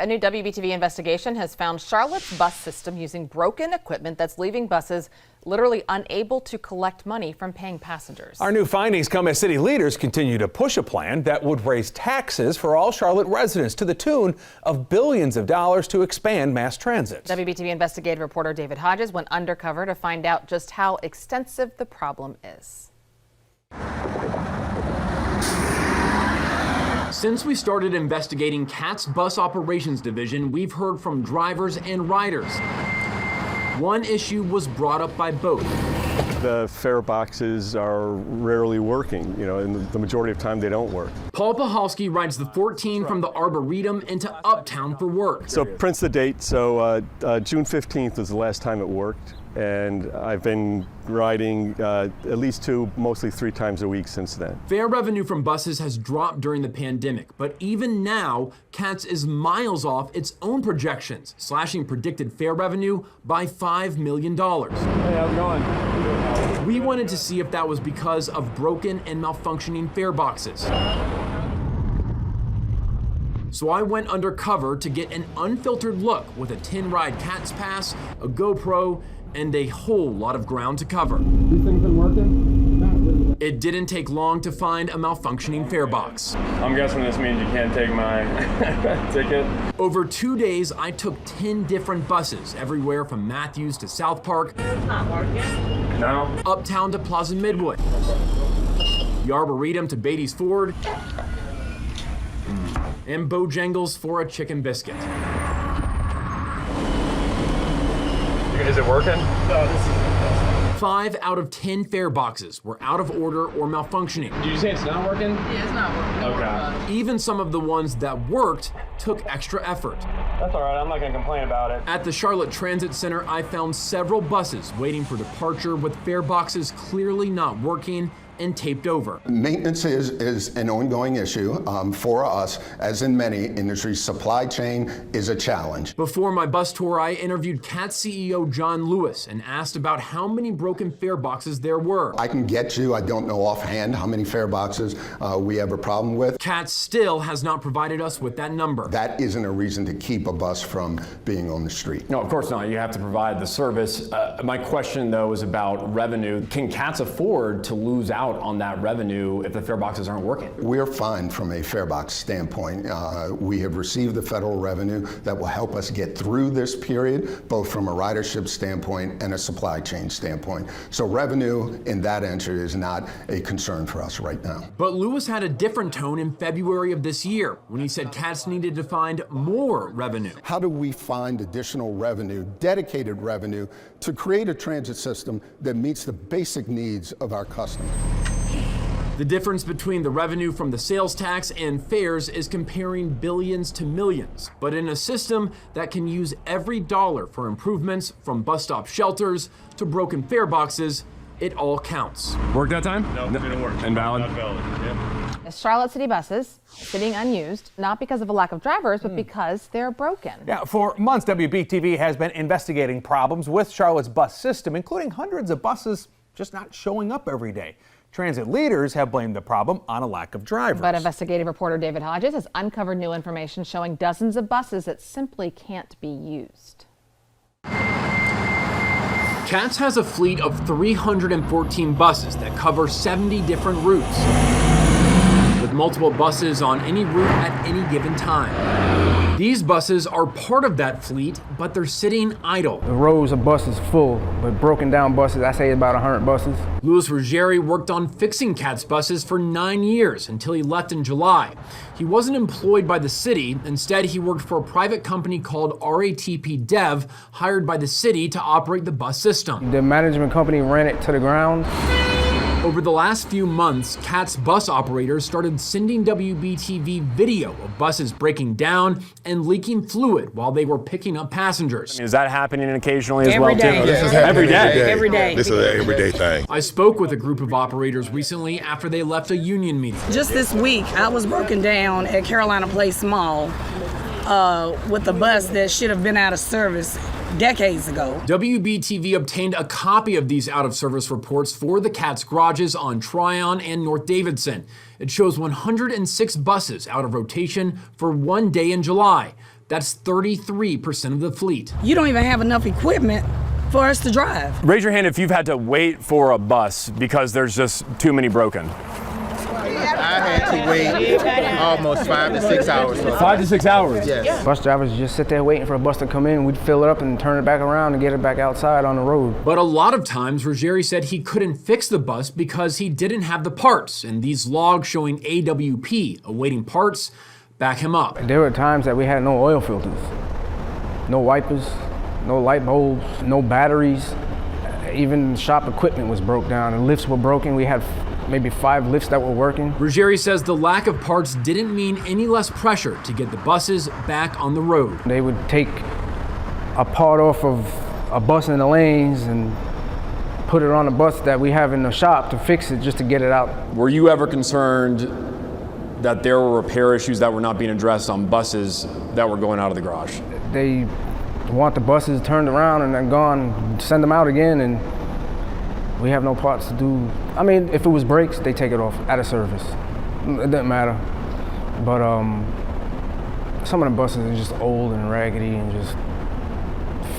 A new WBTV investigation has found Charlotte's bus system using broken equipment that's leaving buses literally unable to collect money from paying passengers. Our new findings come as city leaders continue to push a plan that would raise taxes for all Charlotte residents to the tune of billions of dollars to expand mass transit. WBTV investigative reporter David Hodges went undercover to find out just how extensive the problem is. Since we started investigating CAT's bus operations division, we've heard from drivers and riders. One issue was brought up by both. The fare boxes are rarely working, and the majority of time they don't work. Paul Pahalski rides the 14 from the Arboretum into Uptown for work. So prints the date, so June 15th was the last time it worked. And I've been riding at least 2, mostly 3 times a week since then. Fare revenue from buses has dropped during the pandemic, but even now, CATS is miles off its own projections, slashing predicted fare revenue by $5 million. Hey, how's it going? We wanted to see if that was because of broken and malfunctioning fare boxes. So I went undercover to get an unfiltered look with a 10-ride CATS pass, a GoPro, and a whole lot of ground to cover. These things been working? It didn't take long to find a malfunctioning fare box. I'm guessing this means you can't take my ticket. Over 2 days, I took 10 different buses, everywhere from Matthews to South Park, It's not working. No. Uptown to Plaza Midwood, the Arboretum to Beatty's Ford, and Bojangles for a chicken biscuit. Is it working? No, this is 5 out of 10 fare boxes were out of order or malfunctioning. Did you say it's not working? Yeah, it's not working. Okay. Even some of the ones that worked took extra effort. That's all right. I'm not going to complain about it. At the Charlotte Transit Center, I found several buses waiting for departure with fare boxes clearly not working and taped over. Maintenance is an ongoing issue for us, as in many industries. Supply chain is a challenge. Before my bus tour, I interviewed CAT CEO John Lewis and asked about how many broken fare boxes there were. I can get you, I don't know offhand how many fare boxes we have a problem with. CAT still has not provided us with that number. That isn't a reason to keep a bus from being on the street. No, of course not. You have to provide the service. My question, though, is about revenue. Can CATS afford to lose out on that revenue if the fare boxes aren't working? We're fine from a fare box standpoint. We have received the federal revenue that will help us get through this period, both from a ridership standpoint and a supply chain standpoint. So revenue in that entry is not a concern for us right now. But Lewis had a different tone in February of this year when he said CATS needed to find more revenue. How do we find additional revenue, dedicated revenue, to create a transit system that meets the basic needs of our customers? The difference between the revenue from the sales tax and fares is comparing billions to millions, but in a system that can use every dollar for improvements, from bus stop shelters to broken fare boxes, it all counts. Work that time? No, it didn't work. Invalid? Not valid. Yeah. As Charlotte City buses sitting unused, not because of a lack of drivers, but because they're broken. Yeah, for months, WBTV has been investigating problems with Charlotte's bus system, including hundreds of buses just not showing up every day. Transit leaders have blamed the problem on a lack of drivers. But investigative reporter David Hodges has uncovered new information showing dozens of buses that simply can't be used. CATS has a fleet of 314 buses that cover 70 different routes, with multiple buses on any route at any given time. These buses are part of that fleet, but they're sitting idle. The rows of buses full, but broken down buses, I say about 100 buses. Louis Ruggieri worked on fixing CATS buses for 9 years until he left in July. He wasn't employed by the city. Instead, he worked for a private company called RATP Dev, hired by the city to operate the bus system. The management company ran it to the ground. Over the last few months, CATS bus operators started sending WBTV video of buses breaking down and leaking fluid while they were picking up passengers. Is that happening occasionally as Every well, day. too? This is Every day. Every day. This is an everyday thing. I spoke with a group of operators recently after they left a union meeting. Just this week, I was broken down at Carolina Place Mall with a bus that should have been out of service decades ago. WBTV obtained a copy of these out-of-service reports for the CATS garages on Tryon and North Davidson. It shows 106 buses out of rotation for 1 day in July. That's 33% of the fleet. You don't even have enough equipment for us to drive. Raise your hand if you've had to wait for a bus because there's just too many broken. I had to wait almost 5 to 6 hours. 5 to 6 hours? Yes. Bus drivers just sit there waiting for a bus to come in. We'd fill it up and turn it back around and get it back outside on the road. But a lot of times, Ruggieri said he couldn't fix the bus because he didn't have the parts. And these logs showing AWP, awaiting parts, back him up. There were times that we had no oil filters, no wipers, no light bulbs, no batteries. Even shop equipment was broke down. The lifts were broken. We had maybe 5 lifts that were working. Ruggieri says the lack of parts didn't mean any less pressure to get the buses back on the road. They would take a part off of a bus in the lanes and put it on a bus that we have in the shop to fix it just to get it out. Were you ever concerned that there were repair issues that were not being addressed on buses that were going out of the garage? They want the buses turned around and then gone, send them out again, and we have no parts to do. I mean, if it was brakes, they take it off out of service. It doesn't matter. But some of the buses are just old and raggedy and just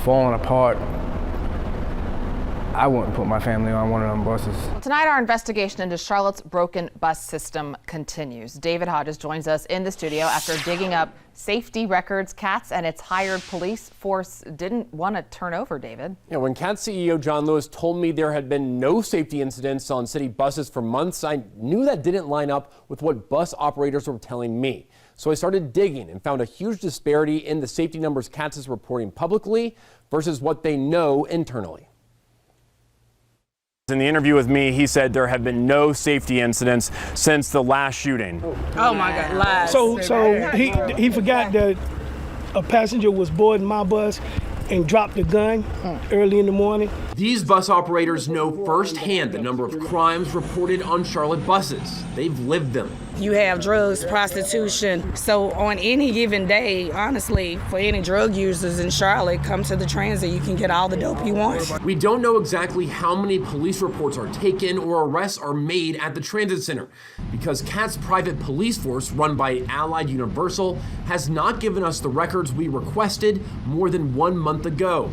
falling apart. I wouldn't put my family on one of them buses. Tonight, our investigation into Charlotte's broken bus system continues. David Hodges joins us in the studio after digging up safety records CATS and its hired police force didn't want to turn over, David. Yeah, when CATS CEO John Lewis told me there had been no safety incidents on city buses for months, I knew that didn't line up with what bus operators were telling me. So I started digging and found a huge disparity in the safety numbers CATS is reporting publicly versus what they know internally. In the interview with me, he said there have been no safety incidents since the last shooting. Oh my God, lies. So he forgot that a passenger was boarding my bus and dropped the gun early in the morning. These bus operators know firsthand the number of crimes reported on Charlotte buses. They've lived them. You have drugs, prostitution. So on any given day, honestly, for any drug users in Charlotte, come to the transit, you can get all the dope you want. We don't know exactly how many police reports are taken or arrests are made at the transit center because CAT's private police force run by Allied Universal has not given us the records we requested more than 1 month ago.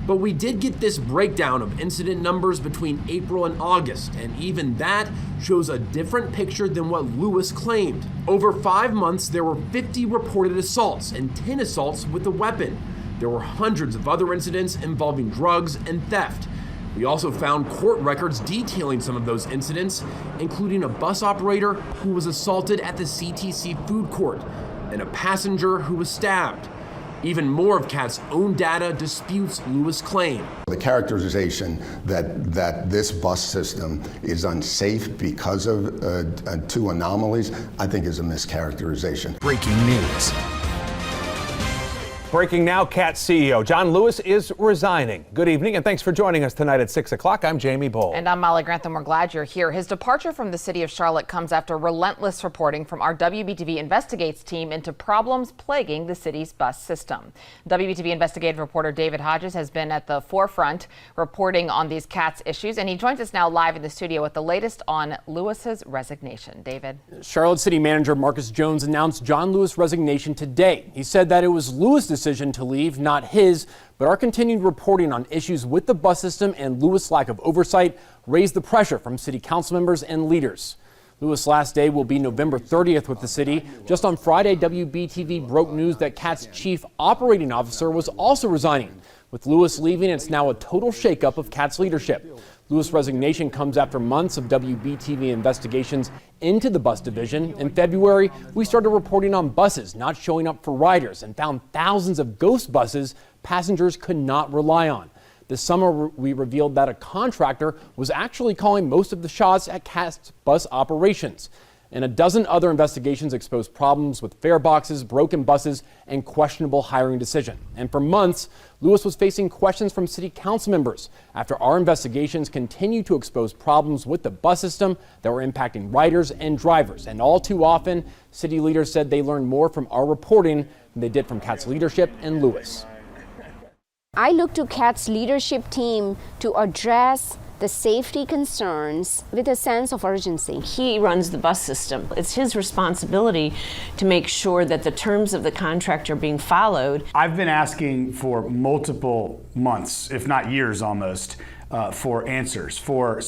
But we did get this breakdown of incident numbers between April and August, and even that shows a different picture than what Lewis claimed. Over 5 months, there were 50 reported assaults and 10 assaults with a weapon. There were hundreds of other incidents involving drugs and theft. We also found court records detailing some of those incidents, including a bus operator who was assaulted at the CTC food court and a passenger who was stabbed. Even more of CAT's own data disputes Lewis' claim. The characterization that this bus system is unsafe because of 2 anomalies, I think is a mischaracterization. Breaking news. Breaking now, CATS CEO John Lewis is resigning. Good evening and thanks for joining us tonight at 6 o'clock. I'm Jamie Bull. And I'm Molly Grantham. We're glad you're here. His departure from the city of Charlotte comes after relentless reporting from our WBTV Investigates team into problems plaguing the city's bus system. WBTV Investigative Reporter David Hodges has been at the forefront reporting on these CATS issues, and he joins us now live in the studio with the latest on Lewis's resignation. David. Charlotte City Manager Marcus Jones announced John Lewis' resignation today. He said that it was Lewis' decision to leave, not his, but our continued reporting on issues with the bus system and Lewis' lack of oversight raised the pressure from city council members and leaders. Lewis' last day will be November 30th with the city. Just on Friday, WBTV broke news that CAT's chief operating officer was also resigning. With Lewis leaving, it's now a total shakeup of CAT's leadership. Lewis' resignation comes after months of WBTV investigations into the bus division. In February, we started reporting on buses not showing up for riders and found thousands of ghost buses passengers could not rely on. This summer, we revealed that a contractor was actually calling most of the shots at CAT's bus operations. And a dozen other investigations exposed problems with fare boxes, broken buses, and questionable hiring decision. And for months, Lewis was facing questions from city council members after our investigations continued to expose problems with the bus system that were impacting riders and drivers. And all too often, city leaders said they learned more from our reporting than they did from CAT's leadership and Lewis. I look to CAT's leadership team to address the safety concerns with a sense of urgency. He runs the bus system. It's his responsibility to make sure that the terms of the contract are being followed. I've been asking for multiple months, if not years almost, for answers, for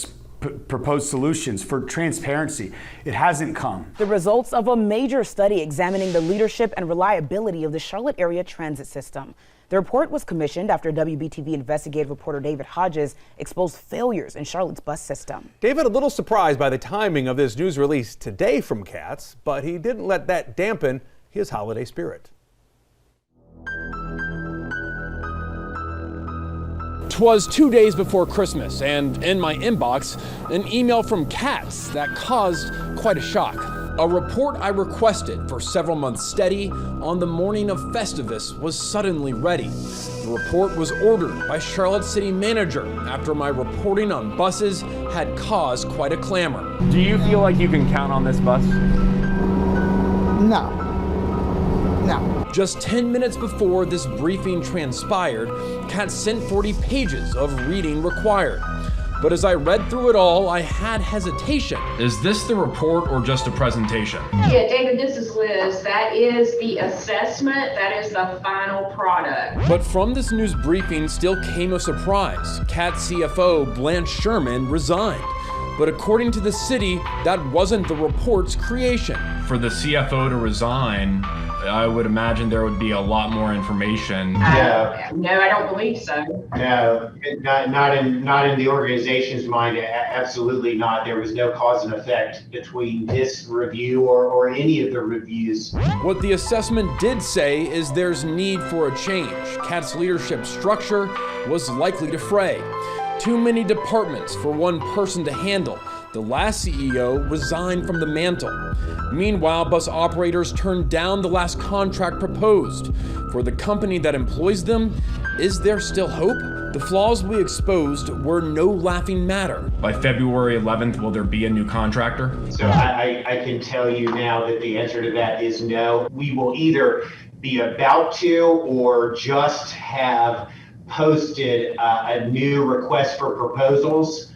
proposed solutions, for transparency. It hasn't come. The results of a major study examining the leadership and reliability of the Charlotte area transit system. The report was commissioned after WBTV investigative reporter David Hodges exposed failures in Charlotte's bus system. David, a little surprised by the timing of this news release today from CATS, but he didn't let that dampen his holiday spirit. 'Twas 2 days before Christmas, and in my inbox, an email from CATS that caused quite a shock. A report I requested for several months steady on the morning of Festivus was suddenly ready. The report was ordered by Charlotte City Manager after my reporting on buses had caused quite a clamor. Do you feel like you can count on this bus? No. No. Just 10 minutes before this briefing transpired, CATS sent 40 pages of reading required. But as I read through it all, I had hesitation. Is this the report or just a presentation? Yeah, David, this is Liz. That is the assessment. That is the final product. But from this news briefing still came a surprise. CATS CFO Blanche Sherman resigned. But according to the city, that wasn't the report's creation. For the CFO to resign, I would imagine there would be a lot more information. No, I don't believe so. No, not in the organization's mind. Absolutely not. There was no cause and effect between this review or any of the reviews. What the assessment did say is there's need for a change. CATS leadership structure was likely to fray. Too many departments for one person to handle. The last CEO resigned from the mantle. Meanwhile, bus operators turned down the last contract proposed. For the company that employs them, is there still hope? The flaws we exposed were no laughing matter. By February 11th, will there be a new contractor? So I can tell you now that the answer to that is no. We will either be about to or just have posted a new request for proposals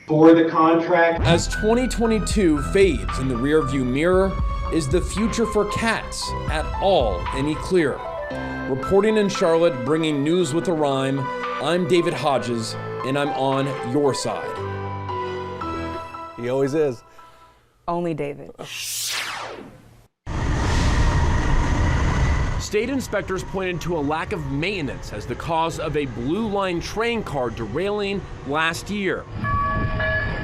for the contract. As 2022 fades in the rearview mirror, is the future for CATS at all any clearer? Reporting in Charlotte, bringing news with a rhyme, I'm David Hodges, and I'm on your side. He always is. Only David. State inspectors pointed to a lack of maintenance as the cause of a Blue Line train car derailing last year.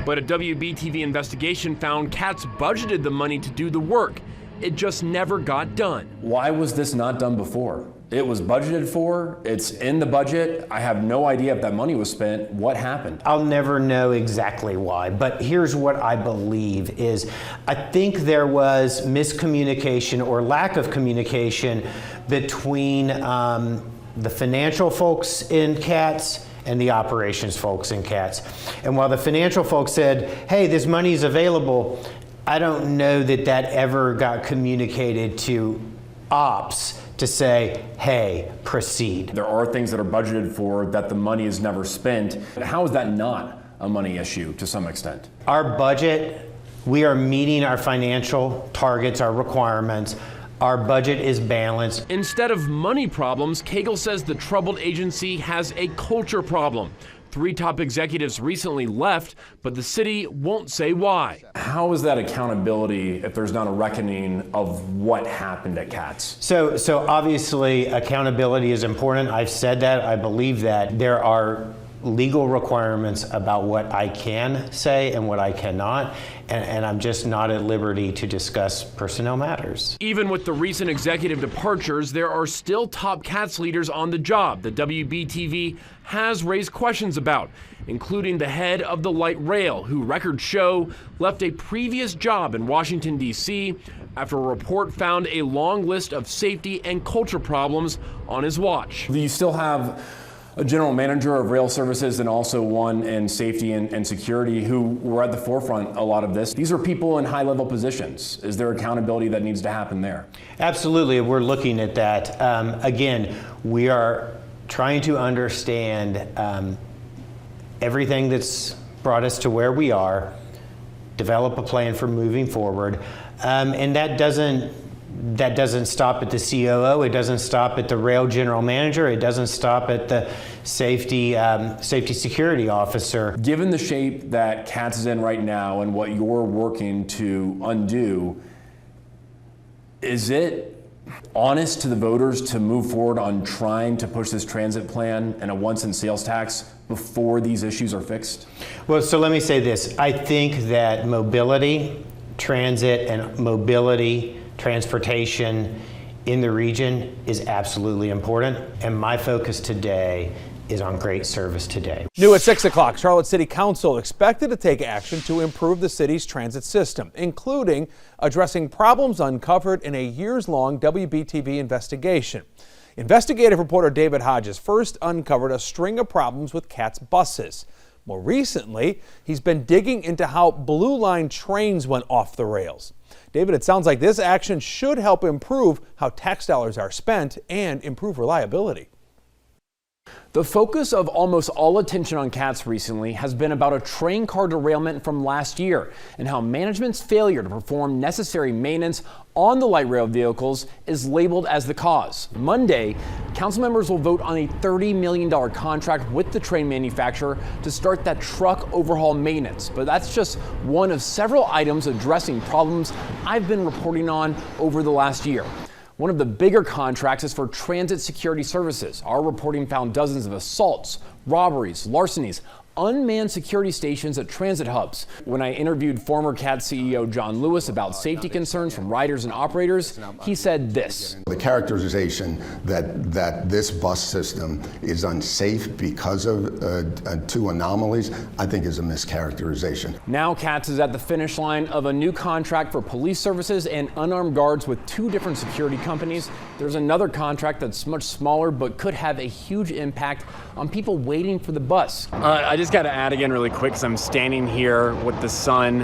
But a WBTV investigation found CATS budgeted the money to do the work. It just never got done. Why was this not done before? It was budgeted for, it's in the budget. I have no idea if that money was spent. What happened? I'll never know exactly why, but here's what I believe is I think there was miscommunication or lack of communication between the financial folks in CATS and the operations folks in CATS. And while the financial folks said, hey, this money's available, I don't know that that ever got communicated to ops to say, hey, proceed. There are things that are budgeted for that the money is never spent. How is that not a money issue to some extent? Our budget, we are meeting our financial targets, our requirements. Our budget is balanced. Instead of money problems, Cagle says the troubled agency has a culture problem. 3 top executives recently left, but the city won't say why. How is that accountability if there's not a reckoning of what happened at CATS? So obviously accountability is important. I've said that, I believe that. There are legal requirements about what I can say and what I cannot, and I'm just not at liberty to discuss personnel matters. Even with the recent executive departures, there are still top CATS leaders on the job that WBTV has raised questions about, including the head of the light rail, who records show left a previous job in Washington, D.C. after a report found a long list of safety and culture problems on his watch. Do you still have a general manager of rail services and also one in safety and security who were at the forefront a lot of this? These are people in high-level positions. Is there accountability that needs to happen there? Absolutely, we're looking at that. Again, we are trying to understand everything that's brought us to where we are, develop a plan for moving forward, and that doesn't stop at the COO, it doesn't stop at the rail general manager, it doesn't stop at the safety security officer. Given the shape that CATS is in right now and what you're working to undo, is it honest to the voters to move forward on trying to push this transit plan and a once-in sales tax before these issues are fixed? Well, so let me say this. I think that mobility, transit, and transportation in the region is absolutely important. And my focus today is on great service today. New at 6 o'clock, Charlotte City Council expected to take action to improve the city's transit system, including addressing problems uncovered in a years-long WBTV investigation. Investigative reporter David Hodges first uncovered a string of problems with CATS buses. More recently, he's been digging into how Blue Line trains went off the rails. David, it sounds like this action should help improve how tax dollars are spent and improve reliability. The focus of almost all attention on CATS recently has been about a train car derailment from last year and how management's failure to perform necessary maintenance on the light rail vehicles is labeled as the cause. Monday, council members will vote on a $30 million contract with the train manufacturer to start that truck overhaul maintenance. But that's just one of several items addressing problems I've been reporting on over the last year. One of the bigger contracts is for transit security services. Our reporting found dozens of assaults, robberies, larcenies, unmanned security stations at transit hubs. When I interviewed former CATS CEO John Lewis about safety concerns from riders and operators, he said this. The characterization that this bus system is unsafe because of two anomalies, I think is a mischaracterization. Now CATS is at the finish line of a new contract for police services and unarmed guards with two different security companies. There's another contract that's much smaller but could have a huge impact on people waiting for the bus. I just got to add again really quick because I'm standing here with the sun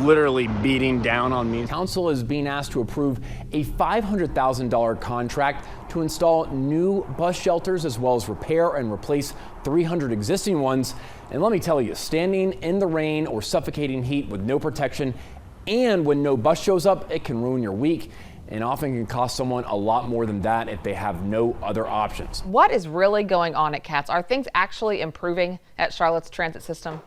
literally beating down on me. Council is being asked to approve a $500,000 contract to install new bus shelters as well as repair and replace 300 existing ones. And let me tell you, standing in the rain or suffocating heat with no protection and when no bus shows up, it can ruin your week and often can cost someone a lot more than that if they have no other options. What is really going on at CATS? Are things actually improving at Charlotte's transit system?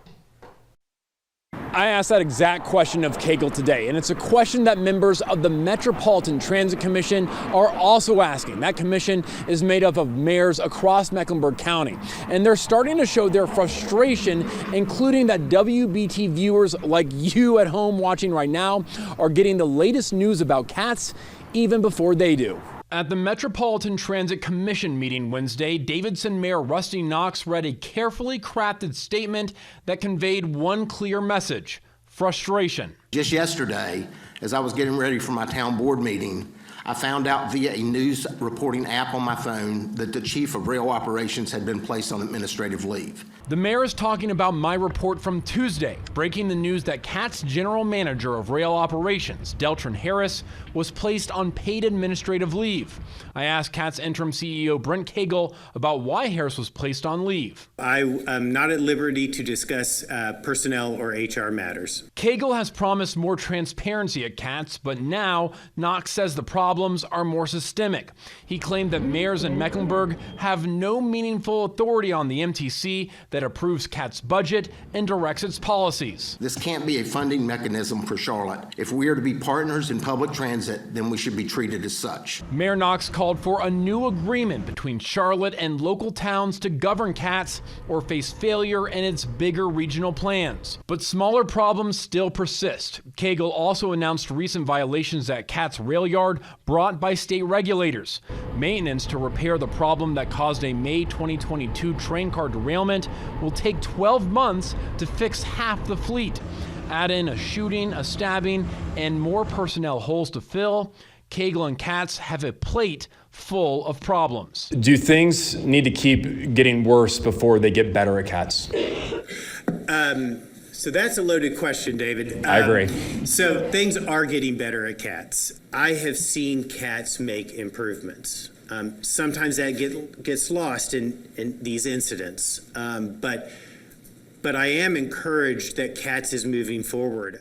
I asked that exact question of Cagle today, and it's a question that members of the Metropolitan Transit Commission are also asking. That commission is made up of mayors across Mecklenburg County, and they're starting to show their frustration, including that WBT viewers like you at home watching right now are getting the latest news about CATS even before they do. At the Metropolitan Transit Commission meeting Wednesday, Davidson Mayor Rusty Knox read a carefully crafted statement that conveyed one clear message: frustration. Just yesterday, as I was getting ready for my town board meeting, I found out via a news reporting app on my phone that the chief of rail operations had been placed on administrative leave. The mayor is talking about my report from Tuesday, breaking the news that CATS general manager of rail operations, Deltron Harris, was placed on paid administrative leave. I asked CATS interim CEO Brent Cagle about why Harris was placed on leave. I am not at liberty to discuss personnel or HR matters. Cagle has promised more transparency at CATS, but now Knox says the problems are more systemic. He claimed that mayors in Mecklenburg have no meaningful authority on the MTC that approves CATS budget and directs its policies. This can't be a funding mechanism for Charlotte. If we are to be partners in public transit, then we should be treated as such. Mayor Knox called for a new agreement between Charlotte and local towns to govern CATS or face failure in its bigger regional plans. But smaller problems still persist. Cagle also announced recent violations at CATS rail yard brought by state regulators. Maintenance to repair the problem that caused a May 2022 train car derailment will take 12 months to fix half the fleet. Add in a shooting, a stabbing, and more personnel holes to fill. Cagle and CATS have a plate full of problems. Do things need to keep getting worse before they get better at CATS? So that's a loaded question, David. I agree. So things are getting better at CATS. I have seen CATS make improvements. Sometimes that gets lost in these incidents. But but I am encouraged that CATS is moving forward.